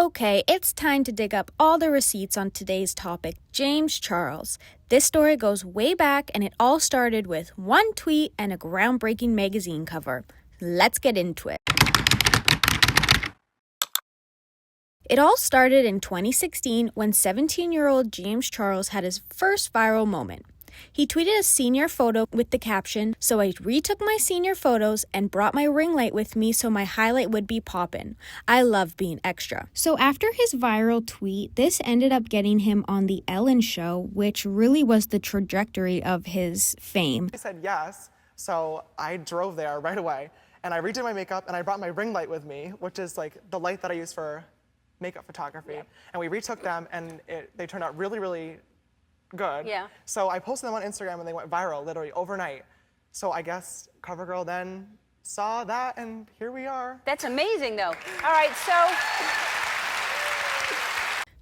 Okay, it's time to dig up all the receipts on today's topic, James Charles. This story goes way back and it all started with one tweet and a groundbreaking magazine cover. Let's get into it. It all started in 2016 when 17-year-old James Charles had his first viral moment. He tweeted a senior photo with the caption, "So I retook my senior photos and brought my ring light with me so my highlight would be poppin'. I love being extra." So after his viral tweet, this ended up getting him on the Ellen show, which really was the trajectory of his fame. I said yes, so I drove there right away and I redid my makeup and I brought my ring light with me, which is like the light that I use for makeup photography. Yeah. And we retook them and they turned out really, really good. Yeah. So I posted them on Instagram and they went viral literally overnight. So I guess CoverGirl then saw that and here we are. That's amazing though. All right, so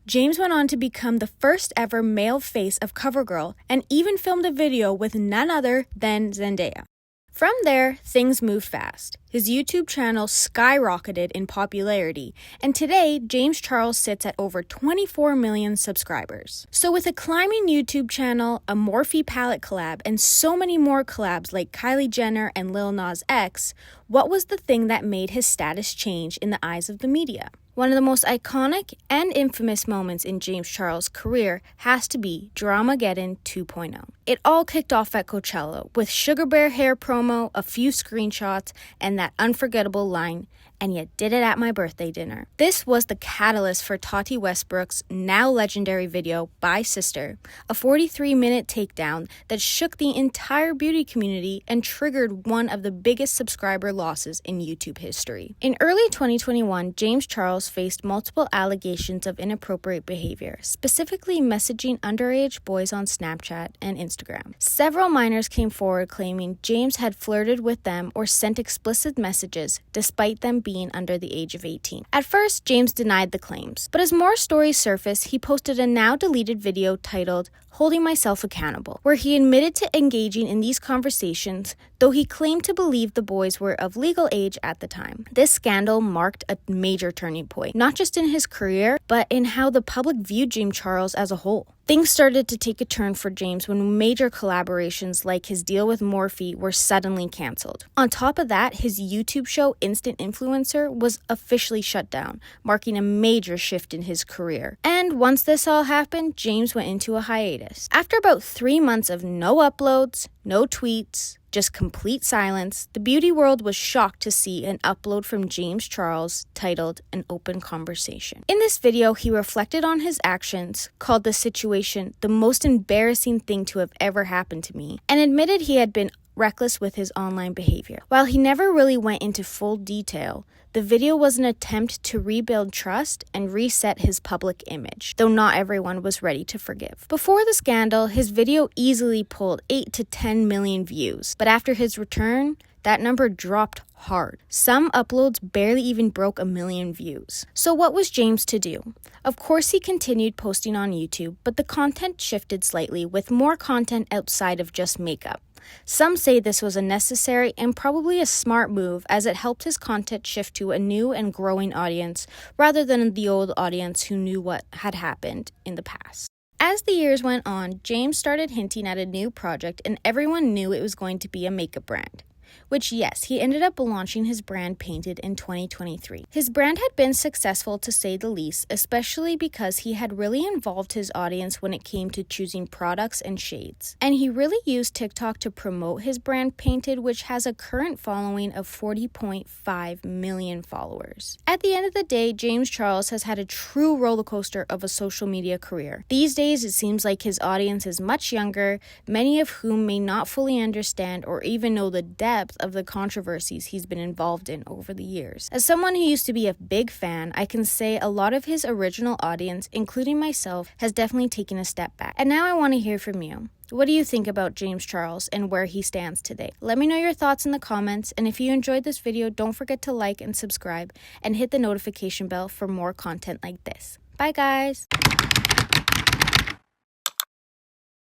James went on to become the first ever male face of CoverGirl and even filmed a video with none other than Zendaya. From there, things moved fast. His YouTube channel skyrocketed in popularity, and today, James Charles sits at over 24 million subscribers. So with a climbing YouTube channel, a Morphe palette collab, and so many more collabs like Kylie Jenner and Lil Nas X, what was the thing that made his status change in the eyes of the media? One of the most iconic and infamous moments in James Charles' career has to be Dramageddon 2.0. It all kicked off at Coachella with Sugar Bear hair promo, a few screenshots, and that unforgettable line, "And you did it at my birthday dinner." This was the catalyst for Tati Westbrook's now legendary video, Bye Sister, a 43-minute takedown that shook the entire beauty community and triggered one of the biggest subscriber losses in YouTube history. In early 2021, James Charles faced multiple allegations of inappropriate behavior, specifically messaging underage boys on Snapchat and Instagram. Several minors came forward claiming James had flirted with them or sent explicit messages despite them being under the age of 18. At first, James denied the claims, but as more stories surfaced, he posted a now deleted video titled "Holding Myself Accountable," where he admitted to engaging in these conversations, though he claimed to believe the boys were of legal age at the time. This scandal marked a major turning point, not just in his career, but in how the public viewed James Charles as a whole. Things started to take a turn for James when major collaborations like his deal with Morphe were suddenly canceled. On top of that, his YouTube show Instant Influencer was officially shut down, marking a major shift in his career. And once this all happened, James went into a hiatus. After about 3 months of no uploads, no tweets, just complete silence, the beauty world was shocked to see an upload from James Charles titled "An Open Conversation." In this video, he reflected on his actions, called the situation the most embarrassing thing to have ever happened to me, and admitted he had been reckless with his online behavior. While he never really went into full detail, the video was an attempt to rebuild trust and reset his public image, though not everyone was ready to forgive. Before the scandal, his video easily pulled 8 to 10 million views, but after his return, that number dropped hard. Some uploads barely even broke 1 million views. So what was James to do? Of course, he continued posting on YouTube, but the content shifted slightly with more content outside of just makeup. Some say this was a necessary and probably a smart move as it helped his content shift to a new and growing audience rather than the old audience who knew what had happened in the past. As the years went on, James started hinting at a new project and everyone knew it was going to be a makeup brand. Which, yes, he ended up launching his brand Painted in 2023. His brand had been successful to say the least, especially because he had really involved his audience when it came to choosing products and shades. And he really used TikTok to promote his brand Painted, which has a current following of 40.5 million followers. At the end of the day, James Charles has had a true roller coaster of a social media career. These days, it seems like his audience is much younger, many of whom may not fully understand or even know the depth of the controversies he's been involved in over the years. As someone who used to be a big fan, I can say a lot of his original audience, including myself, has definitely taken a step back. And now I want to hear from you. What do you think about James Charles and where he stands today? Let me know your thoughts in the comments, and if you enjoyed this video, don't forget to like and subscribe and hit the notification bell for more content like this. Bye guys!